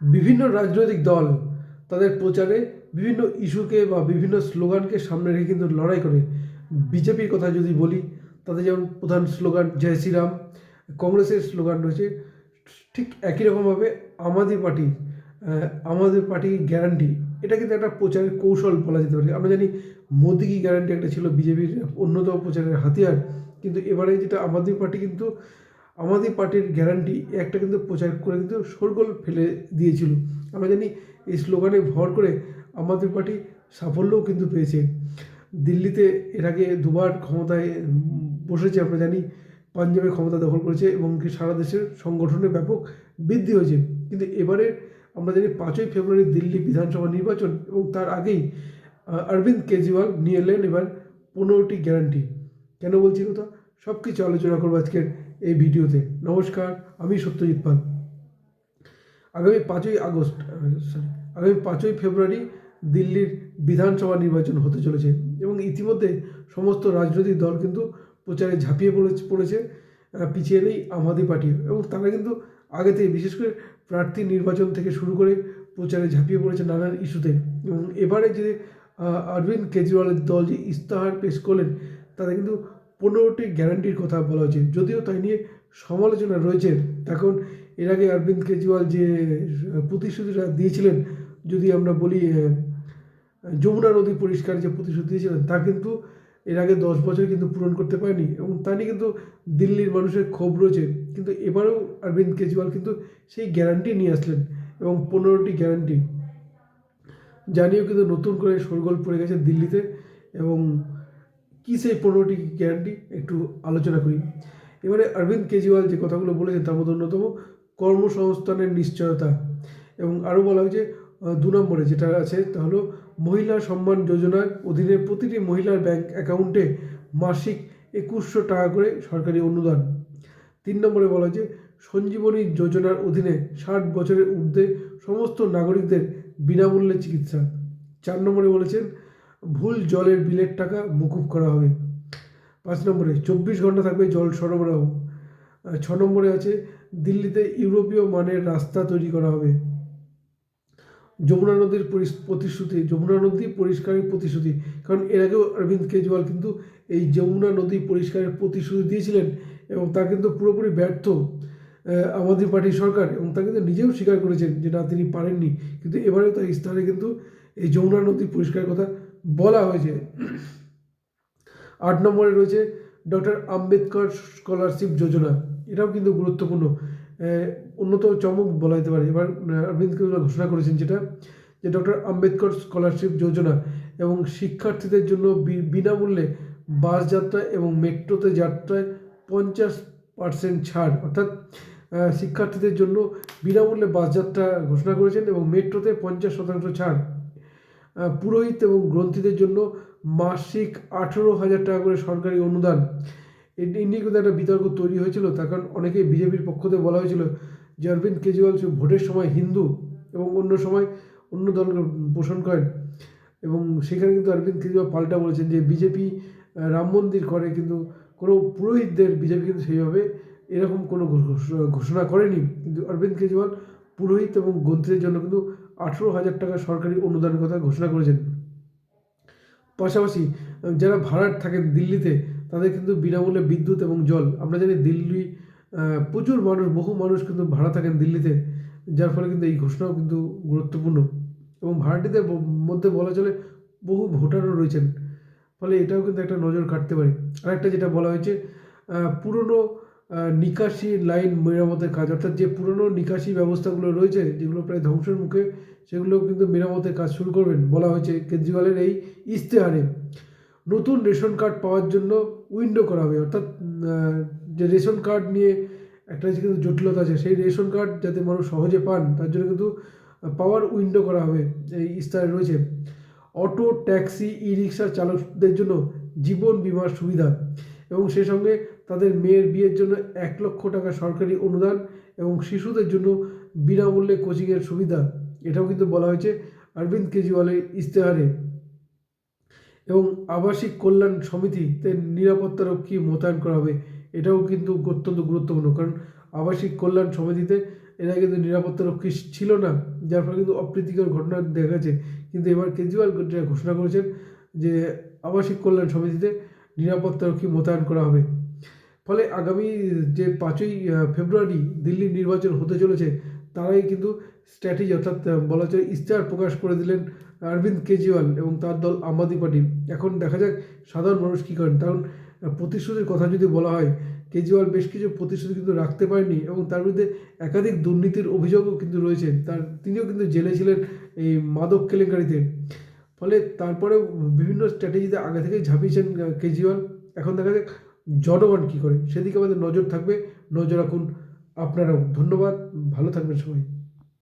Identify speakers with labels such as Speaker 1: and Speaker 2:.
Speaker 1: বিভিন্ন রাজনৈতিক দল তাদের প্রচারে বিভিন্ন ইস্যুকে বা বিভিন্ন স্লোগানকে সামনে রেখে কিন্তু লড়াই করে। বিজেপির কথা যদি বলি, তাদের যেমন প্রধান স্লোগান জয় শ্রীরাম। কংগ্রেসের স্লোগান রয়েছে ঠিক একই রকমভাবে আমাদের পার্টি গ্যারান্টি। এটা কিন্তু একটা প্রচারের কৌশল বলা যেতে পারে। আমরা জানি মোদি কি গ্যারান্টি একটা ছিল বিজেপির অন্যতম প্রচারের হাতিয়ার, কিন্তু এবারে যেটা আম আদমি পার্টি কিন্তু আম আদমি পার্টির গ্যারান্টি একটা কিন্তু প্রচার করে কিন্তু শোরগোল ফেলে দিয়েছিল। আমরা জানি এই স্লোগানে ভর করে আম আদমি পার্টি সাফল্যও কিন্তু পেয়েছে। দিল্লিতে এর আগে দুবার ক্ষমতায় বসেছে, আমরা জানি পাঞ্জাবে ক্ষমতা দখল করেছে এবং কি সারা দেশের সংগঠনের ব্যাপক বৃদ্ধি হয়েছে। কিন্তু এবারে আমরা জানি 5ই ফেব্রুয়ারি দিল্লি বিধানসভা নির্বাচন এবং তার আগেই অরবিন্দ কেজরিওয়াল নিয়ে এলেন এবার 15টি গ্যারান্টি। কেন বলছি কথা, সব কিছু আলোচনা করবো আজকের এই ভিডিওতে। নমস্কার, আমি সত্যজিৎ পাল। আগামী 5ই ফেব্রুয়ারি দিল্লির বিধানসভা নির্বাচন হতে চলেছে এবং ইতিমধ্যে সমস্ত রাজনৈতিক দল কিন্তু প্রচারে ঝাঁপিয়ে পড়েছে। পিছিয়ে নেই আম আদমি পার্টি এবং তারা কিন্তু আগে থেকে বিশেষ করে প্রার্থী নির্বাচন থেকে শুরু করে প্রচারে ঝাঁপিয়ে পড়েছে নানান ইস্যুতে। এবং এবারে যে অরবিন্দ কেজরিওয়ালের দল যে ইস্তাহার পেশ করলেন, তাতে কিন্তু 15টি গ্যারান্টির কথা বলা হয়েছে, যদিও তাই নিয়ে সমালোচনা রয়েছে। এখন এর আগে অরবিন্দ কেজরিওয়াল যে প্রতিশ্রুতিটা দিয়েছিলেন, যদি আমরা বলি যমুনা নদী পরিষ্কার যে প্রতিশ্রুতি দিয়েছিলেন, তা কিন্তু এর আগে 10 বছর কিন্তু পূরণ করতে পারেনি এবং তা নিয়ে কিন্তু দিল্লির মানুষের ক্ষোভ রয়েছে। কিন্তু এবারেও অরবিন্দ কেজরিওয়াল কিন্তু সেই গ্যারান্টি নিয়ে আসলেন এবং 15টি গ্যারান্টি জানিয়েও কিন্তু নতুন করে শোরগোল পড়ে গেছে দিল্লিতে। এবং কী সেই 15টি গ্যারান্টি একটু আলোচনা করি। এবারে অরবিন্দ কেজরিওয়াল যে কথাগুলো বলেছেন তার মধ্যে অন্যতম কর্মসংস্থানের নিশ্চয়তা। এবং আরও বলা হয়েছে 2 নম্বরে যেটা আছে তা হলো মহিলা সম্মান যোজনার অধীনে প্রতিটি মহিলার ব্যাংক অ্যাকাউন্টে মাসিক 2100 টাকা করে সরকারি অনুদান। 3 নম্বরে বলা হয়েছে সঞ্জীবনী যোজনার অধীনে 60 বছরের ঊর্ধ্বে সমস্ত নাগরিকদের বিনামূল্যে চিকিৎসা। 4 নম্বরে বলেছেন ভুল জলের বিলের টাকা মকুব করা হবে। 5 নম্বরে 24 ঘন্টা থাকবে জল সরবরাহ। 6 নম্বরে আছে দিল্লিতে ইউরোপীয় মানের রাস্তা তৈরি করা হবে। যমুনা নদী পরিষ্কারের প্রতিশ্রুতি, কারণ এর আগেও অরবিন্দ কেজরিওয়াল কিন্তু এই যমুনা নদী পরিষ্কারের প্রতিশ্রুতি দিয়েছিলেন এবং তা কিন্তু পুরোপুরি ব্যর্থ আম আদমি পার্টির সরকার, এবং তা কিন্তু নিজেও স্বীকার করেছেন যে না, তিনি পারেননি। কিন্তু এবারেও তার ইস্তাহারে কিন্তু এই যমুনা নদী পরিষ্কারের কথা বলা হয়েছে। 8 নম্বরে রয়েছে ডক্টর আম্বেদকর স্কলারশিপ যোজনা। এটাও কিন্তু গুরুত্বপূর্ণ, অন্যতম চমক বলা যেতে পারে। এবার অরবিন্দ কেজরিওয়াল ঘোষণা করেছেন যেটা যে ডক্টর আম্বেদকর স্কলারশিপ যোজনা এবং শিক্ষার্থীদের জন্য বিনামূল্যে বাস যাত্রা এবং মেট্রোতে যাত্রায় 50% ছাড়, অর্থাৎ শিক্ষার্থীদের জন্য বিনামূল্যে বাস যাত্রা ঘোষণা করেছেন এবং মেট্রোতে 50% ছাড়। পুরোহিত এবং গ্রন্থীদের জন্য মাসিক 18,000 টাকা করে সরকারি অনুদান। এই নিয়ে কিন্তু একটা বিতর্ক তৈরি হয়েছিল, তার কারণ অনেকেই বিজেপির পক্ষ থেকে বলা হয়েছিল যে অরবিন্দ কেজরিওয়াল ভোটের সময় হিন্দু এবং অন্য সময় অন্য দলকে পোষণ করেন। এবং সেখানে কিন্তু অরবিন্দ কেজরিওয়াল পাল্টা বলেছেন যে বিজেপি রাম মন্দির করে, কিন্তু কোনো পুরোহিতদের বিজেপি কিন্তু সেইভাবে এরকম কোনো ঘোষণা করেনি। কিন্তু অরবিন্দ কেজরিওয়াল পুরোহিত এবং গ্রন্থীদের জন্য কিন্তু 18,000 টাকা সরকারি অনুদানের কথা ঘোষণা করেছেন। পাশাপাশি যারা ভাড়াট থাকেন দিল্লিতে, তাদের কিন্তু বিনামূল্যে বিদ্যুৎ এবং জল। আমরা জানি দিল্লি প্রচুর মানুষ, বহু মানুষ কিন্তু ভাড়া থাকেন দিল্লিতে, যার ফলে কিন্তু এই ঘোষণাও কিন্তু গুরুত্বপূর্ণ। এবং ভাড়াটিদের মধ্যে বলা চলে বহু ভোটারও রয়েছেন, ফলে এটাও কিন্তু একটা নজর কাটতে পারে। আরেকটা যেটা বলা হয়েছে পুরনো নিকাশি লাইন মেরামতের কাজ, অর্থাৎ যে পুরনো নিকাশি ব্যবস্থাগুলো রয়েছে যেগুলো প্রায় ধ্বংসের মুখে, সেগুলো কিন্তু মেরামতের কাজ শুরু করবেন বলা হয়েছে কেজরিওয়ালের এই ইশতেহারে। নতুন রেশন কার্ড পাওয়ার জন্য উইন্ডো করা হবে, অর্থাৎ যে রেশন কার্ড নিয়ে একটা যে কিন্তু জটিলতা আছে, সেই রেশন কার্ড যাতে মানুষ সহজে পান তার জন্য কিন্তু পাওয়ার উইন্ডো করা হবে এই ইশতেহারে রয়েছে। অটো, ট্যাক্সি, ই রিক্সা চালকদের জন্য জীবন বিমার সুবিধা এবং সেই সঙ্গে তাদের মেয়ের বিয়ের জন্য 1,00,000 টাকা সরকারি অনুদান এবং শিশুদের জন্য বিনামূল্যে কোচিংয়ের সুবিধা। এটাও কিন্তু বলা হয়েছে অরবিন্দ কেজরিওয়ালের ইশতেহারে। এবং আবাসিক কল্যাণ সমিতিতে নিরাপত্তারক্ষী মোতায়েন করা হবে। এটাও কিন্তু অত্যন্ত গুরুত্বপূর্ণ, কারণ আবাসিক কল্যাণ সমিতিতে এরা কিন্তু নিরাপত্তারক্ষী ছিল না, যার ফলে কিন্তু অপ্রীতিকর ঘটনা দেখা গেছে। কিন্তু এবার কেজরিওয়াল ঘোষণা করেছেন যে আবাসিক কল্যাণ সমিতিতে নিরাপত্তারক্ষী মোতায়েন করা হবে। ফলে আগামী যে 5ই ফেব্রুয়ারি দিল্লির নির্বাচন হতে চলেছে, তারাই কিন্তু স্ট্র্যাটেজি অর্থাৎ বলা চলে ইশতেহার প্রকাশ করে দিলেন অরবিন্দ কেজরিওয়াল এবং তার দল আম আদমি পার্টি। এখন দেখা যাক সাধারণ মানুষ কী করেন, কারণ প্রতিশ্রুতির কথা যদি বলা হয়, কেজরিওয়াল বেশ কিছু প্রতিশ্রুতি কিন্তু রাখতে পারেনি এবং তার বিরুদ্ধে একাধিক দুর্নীতির অভিযোগও কিন্তু রয়েছে। তিনিও কিন্তু জেলে ছিলেন এই মাদক কেলেঙ্কারিতে। ফলে তারপরেও বিভিন্ন স্ট্র্যাটেজিতে আগে থেকেই ঝাঁপিয়েছেন কেজরিওয়াল। এখন দেখা যাক জনগণ কী করে, সেদিকে আমাদের নজর থাকবে। নজর রাখুন আপনারাও। ধন্যবাদ, ভালো থাকবেন সবাই।